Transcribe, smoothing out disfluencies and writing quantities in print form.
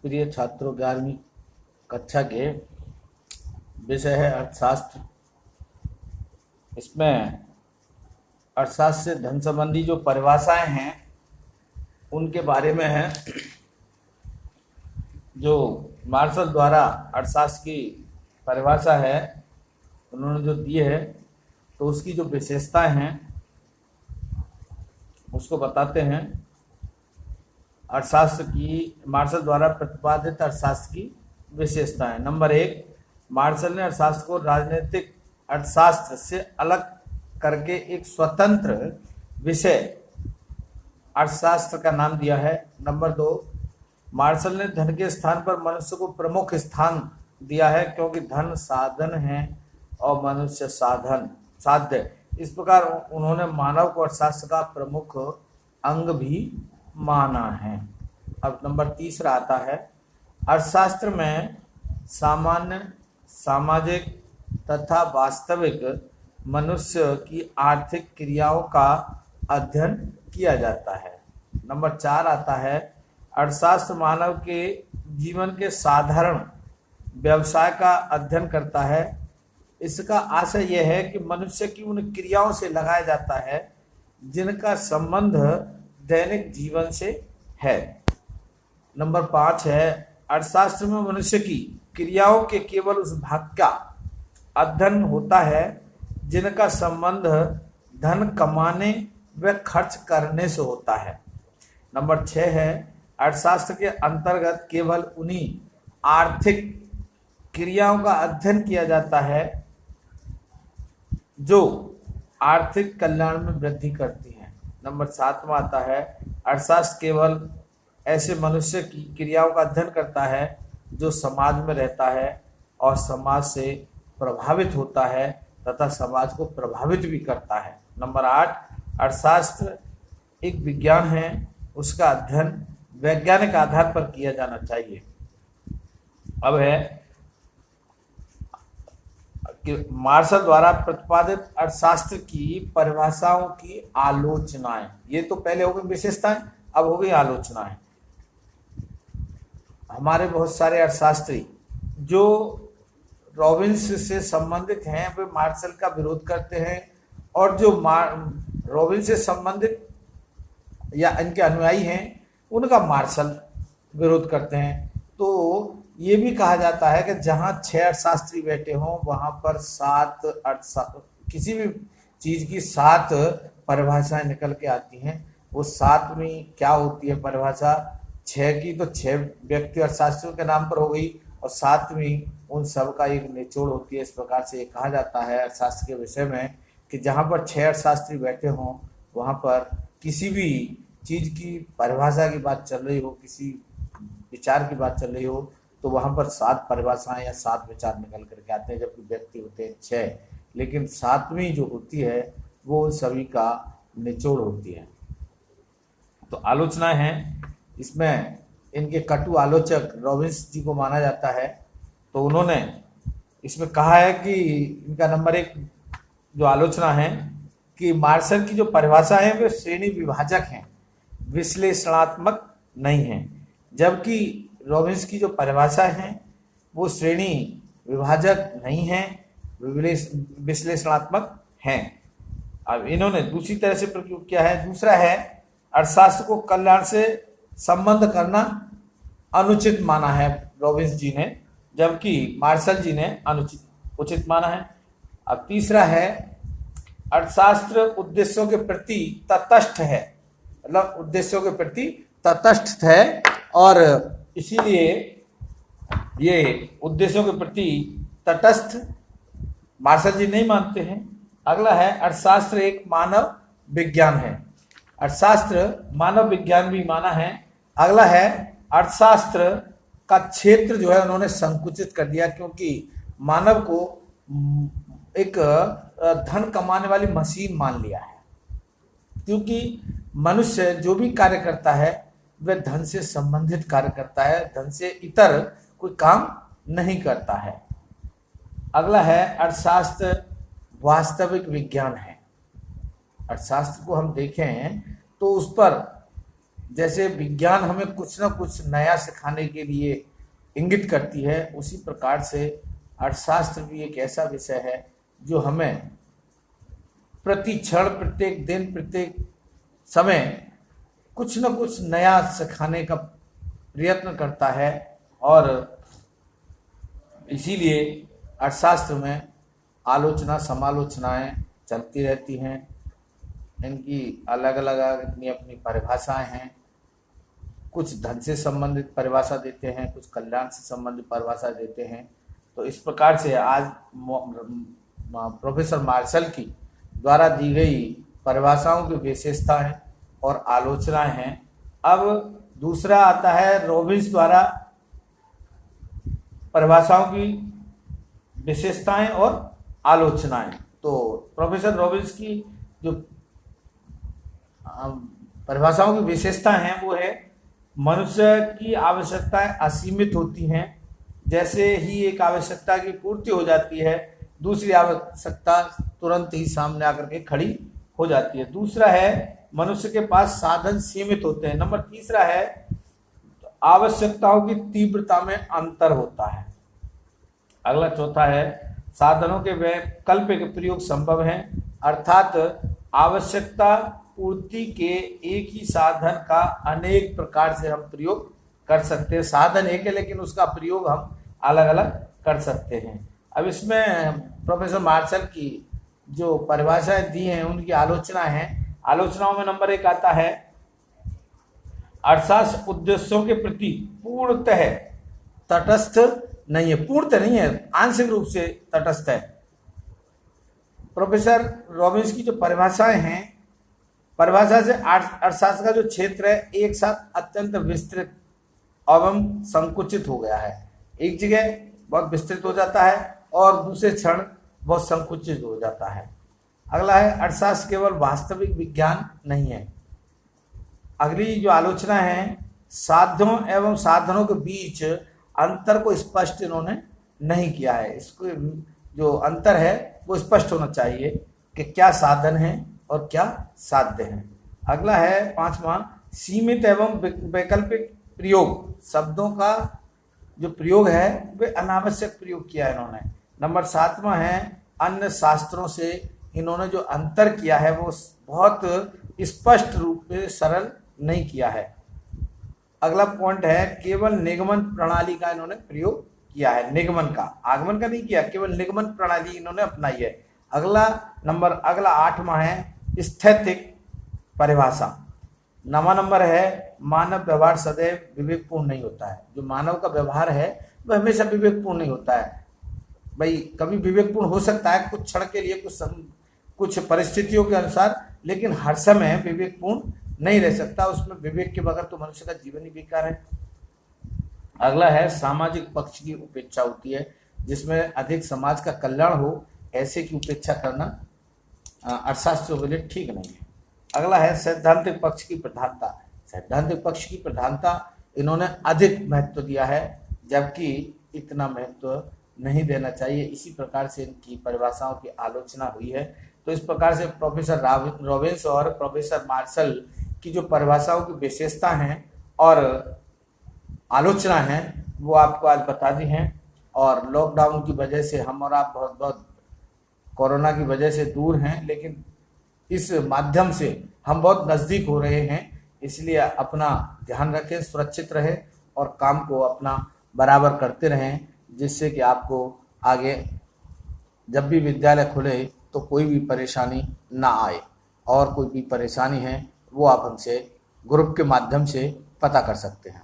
प्रिय छात्रों, 11वीं कक्षा के विषय है अर्थशास्त्र। इसमें अर्थशास्त्र से धन संबंधी जो परिभाषाएं हैं उनके बारे में है। जो मार्शल द्वारा अर्थशास्त्र की परिभाषा है उन्होंने जो दी है, तो उसकी जो विशेषताएं हैं उसको बताते हैं। अर्थशास्त्र की मार्शल द्वारा प्रतिपादित अर्थशास्त्र की विशेषताएं। नंबर 1, मार्शल ने अर्थशास्त्र को राजनीतिक अर्थशास्त्र से अलग करके एक स्वतंत्र विषय अर्थशास्त्र का नाम दिया है। नंबर 2, मार्शल ने धन के स्थान पर मनुष्य को प्रमुख स्थान दिया है, क्योंकि धन साधन है और मनुष्य साधन साध्य। इस प्रकार उन्होंने मानव को अर्थशास्त्र का प्रमुख अंग भी माना है। अब नंबर 3 आता है, अर्थशास्त्र में सामान्य, सामाजिक तथा वास्तविक मनुष्य की आर्थिक क्रियाओं का अध्ययन किया जाता है। नंबर 4 आता है, अर्थशास्त्र मानव के जीवन के साधारण व्यवसाय का अध्ययन करता है। इसका आशय यह है कि मनुष्य की उन क्रियाओं से लगाया जाता है जिनका संबंध दैनिक जीवन से है। नंबर 5 है, अर्थशास्त्र में मनुष्य की क्रियाओं के केवल उस भाग का अध्ययन होता है जिनका संबंध धन कमाने व खर्च करने से होता है। नंबर 6 है, अर्थशास्त्र के अंतर्गत केवल उन्हीं आर्थिक क्रियाओं का अध्ययन किया जाता है जो आर्थिक कल्याण में वृद्धि करती हैं। नंबर 7 आता है, अर्थशास्त्र केवल ऐसे मनुष्य की क्रियाओं का अध्ययन करता है जो समाज में रहता है और समाज से प्रभावित होता है तथा समाज को प्रभावित भी करता है। नंबर 8, अर्थशास्त्र एक विज्ञान है, उसका अध्ययन वैज्ञानिक आधार पर किया जाना चाहिए। अब है कि मार्शल द्वारा प्रतिपादित अर्थशास्त्र की परिभाषाओं की आलोचनाएं। ये तो पहले हो गई विशेषताएं, अब हो गई आलोचनाएं। हमारे बहुत सारे अर्थशास्त्री जो रॉबिन्स से संबंधित हैं वे मार्शल का विरोध करते हैं, और जो रॉबिन्स से संबंधित या इनके अनुयायी हैं उनका मार्शल विरोध करते हैं। तो ये भी कहा जाता है कि जहाँ 6 अर्थशास्त्री बैठे हों वहाँ पर 7 किसी भी चीज़ की 7 परिभाषाएं निकल के आती हैं। वो 7वीं क्या होती है परिभाषा, 6 की तो 6 व्यक्ति अर्थशास्त्रियों के नाम पर हो गई, और 7वीं उन सब का एक निचोड़ होती है। इस प्रकार से ये कहा जाता है अर्थशास्त्र के विषय में कि जहाँ पर 6 अर्थशास्त्री बैठे हों वहाँ पर किसी भी चीज़ की परिभाषा की बात चल रही हो, किसी विचार की बात चल रही हो, तो वहाँ पर 7 परिभाषाएं या 7 विचार निकल करके आते हैं, जबकि व्यक्ति होते हैं 6, लेकिन 7वीं जो होती है वो उन सभी का निचोड़ होती है। तो आलोचना है, इसमें इनके कटु आलोचक रॉबिन्स जी को माना जाता है। तो उन्होंने इसमें कहा है कि इनका नंबर 1 जो आलोचना है कि मार्शल की जो परिभाषा है वे श्रेणी विभाजक हैं, विश्लेषणात्मक नहीं है, जबकि रॉबिन्स की जो परिभाषा है वो श्रेणी विभाजक नहीं है, विश्लेषणात्मक हैं। अब इन्होंने दूसरी तरह से प्रयोग किया है। दूसरा है, अर्थशास्त्र को कल्याण से संबंध करना अनुचित माना है रॉबिन्स जी ने, जबकि मार्शल जी ने उचित माना है। अब तीसरा है, अर्थशास्त्र उद्देश्यों के प्रति तटस्थ है, मतलब उद्देश्यों के प्रति तटस्थ है, और इसीलिए ये उद्देश्यों के प्रति तटस्थ मार्शल जी नहीं मानते हैं। अगला है, अर्थशास्त्र एक मानव विज्ञान है, अर्थशास्त्र मानव विज्ञान भी माना है। अगला है, अर्थशास्त्र का क्षेत्र जो है उन्होंने संकुचित कर दिया, क्योंकि मानव को एक धन कमाने वाली मशीन मान लिया है, क्योंकि मनुष्य जो भी कार्य करता है वह धन से संबंधित कार्य करता है, धन से इतर कोई काम नहीं करता है। अगला है, अर्थशास्त्र वास्तविक विज्ञान है। अर्थशास्त्र को हम देखें तो उस पर जैसे विज्ञान हमें कुछ ना कुछ नया सिखाने के लिए इंगित करती है, उसी प्रकार से अर्थशास्त्र भी एक ऐसा विषय है जो हमें प्रति क्षण, प्रत्येक दिन, प्रत्येक समय कुछ न कुछ नया सिखाने का प्रयत्न करता है। और इसीलिए अर्थशास्त्र में आलोचना समालोचनाएं चलती रहती हैं। इनकी अलग अलग अपनी अपनी परिभाषाएं हैं। कुछ धन से संबंधित परिभाषा देते हैं, कुछ कल्याण से संबंधित परिभाषा देते हैं। तो इस प्रकार से आज प्रोफेसर मार्शल की द्वारा दी गई परिभाषाओं की विशेषताएं और आलोचनाएं हैं। अब दूसरा आता है रॉबिन्स द्वारा परिभाषाओं की विशेषताएं और आलोचनाएं। तो प्रोफेसर रॉबिन्स की जो परिभाषाओं की विशेषता हैं वो है, मनुष्य की आवश्यकताएं असीमित होती हैं। जैसे ही एक आवश्यकता की पूर्ति हो जाती है, दूसरी आवश्यकता तुरंत ही सामने आकर के खड़ी हो जाती है। दूसरा है, मनुष्य के पास साधन सीमित होते हैं। नंबर तीसरा है, आवश्यकताओं की तीव्रता में अंतर होता है। अगला चौथा है, साधनों के वैकल्पिक प्रयोग संभव है, अर्थात आवश्यकता पूर्ति के एक ही साधन का अनेक प्रकार से हम प्रयोग कर सकते हैं। साधन एक है लेकिन उसका प्रयोग हम अलग अलग कर सकते हैं। अब इसमें प्रोफेसर मार्शल की जो परिभाषाएं दी हैं उनकी आलोचना है। आलोचनाओं में नंबर 1 आता है, अर्थशास्त्र उद्देश्यों के प्रति पूर्णतः तटस्थ नहीं है। पूर्णतः नहीं है, आंशिक रूप से तटस्थ है। प्रोफेसर रॉबिन्स की जो परिभाषाएं हैं, परिभाषा से अर्थशास्त्र का जो क्षेत्र है एक साथ अत्यंत विस्तृत एवं संकुचित हो गया है। एक जगह बहुत विस्तृत हो जाता है और दूसरे क्षण बहुत संकुचित हो जाता है। अगला है, अर्थशास्त्र केवल वास्तविक विज्ञान नहीं है। अगली जो आलोचना है, साध्यों एवं साधनों के बीच अंतर को स्पष्ट इन्होंने नहीं किया है। इसको जो अंतर है वो स्पष्ट होना चाहिए कि क्या साधन है और क्या साध्य है। अगला है 5वां, सीमित एवं वैकल्पिक प्रयोग। शब्दों का जो प्रयोग है वे अनावश्यक प्रयोग किया है इन्होंने। नंबर 7वां है, अन्य शास्त्रों से इन्होंने जो अंतर किया है वो बहुत स्पष्ट रूप से सरल नहीं किया है। अगला पॉइंट है, केवल निगमन प्रणाली का इन्होंने प्रयोग किया है। निगमन का, आगमन का नहीं किया, केवल निगमन प्रणाली इन्होंने अपनाई है। अगला 8वां है, स्थैतिक परिभाषा। 9वां नंबर है, मानव व्यवहार सदैव विवेकपूर्ण नहीं होता है। जो मानव का व्यवहार है वह हमेशा विवेकपूर्ण नहीं होता है। भाई कभी विवेकपूर्ण हो सकता है कुछ क्षण के लिए, कुछ परिस्थितियों के अनुसार, लेकिन हर समय विवेकपूर्ण नहीं रह सकता। उसमें विवेक के बगैर तो मनुष्य का जीवन ही बेकार है। अगला है, सामाजिक पक्ष की उपेक्षा होती है, जिसमें अधिक समाज का कल्याण हो, ऐसे की उपेक्षा करना अर्थशास्त्रियों के लिए ठीक नहीं है। अगला है, सैद्धांतिक पक्ष की प्रधानता। सैद्धांतिक पक्ष की प्रधानता इन्होंने अधिक महत्व दिया है, जबकि इतना महत्व नहीं देना चाहिए। इसी प्रकार से इनकी परिभाषाओं की आलोचना हुई है। तो इस प्रकार से प्रोफेसर रॉबिन्स और प्रोफेसर मार्शल की जो परिभाषाओं की विशेषता हैं और आलोचना हैं वो आपको आज बता दी हैं। और लॉकडाउन की वजह से हम और आप बहुत कोरोना की वजह से दूर हैं, लेकिन इस माध्यम से हम बहुत नज़दीक हो रहे हैं। इसलिए अपना ध्यान रखें, सुरक्षित रहें और काम को अपना बराबर करते रहें, जिससे कि आपको आगे जब भी विद्यालय खुले तो कोई भी परेशानी ना आए। और कोई भी परेशानी है वो आप हमसे ग्रुप के माध्यम से पता कर सकते हैं।